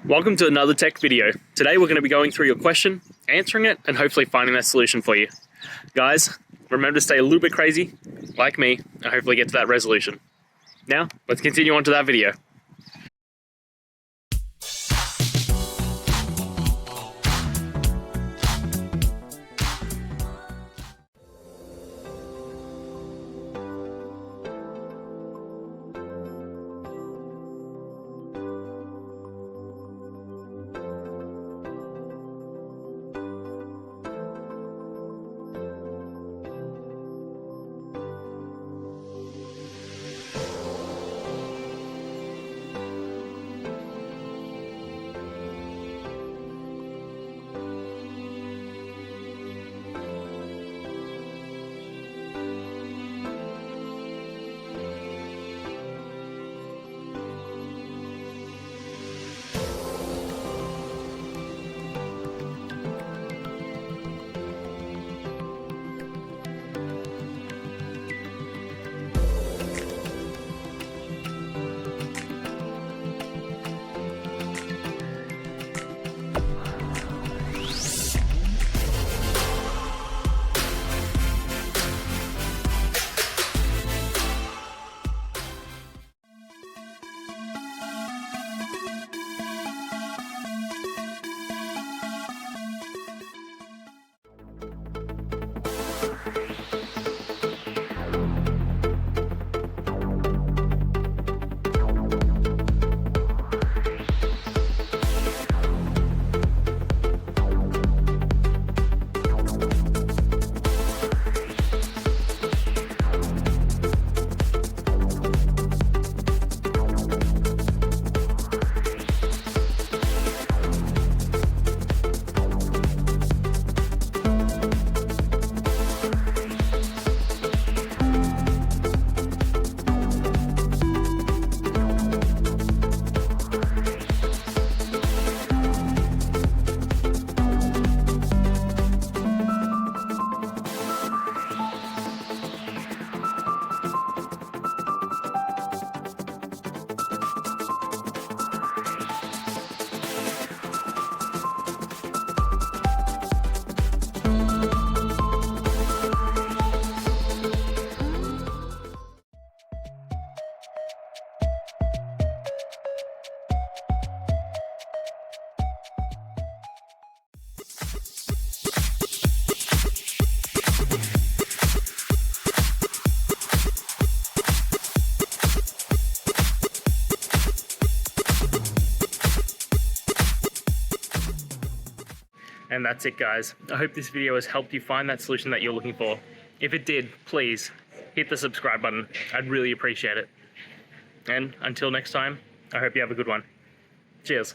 Welcome to another tech video. Today we're going to be going through your question, answering it, and hopefully finding that solution for you. Guys, remember to stay a little bit crazy, like me, and hopefully get to that resolution. Now, let's continue on to that video. And that's it, guys. I hope this video has helped you find that solution that you're looking for. If it did, please hit the subscribe button. I'd really appreciate it. And until next time, I hope you have a good one. Cheers.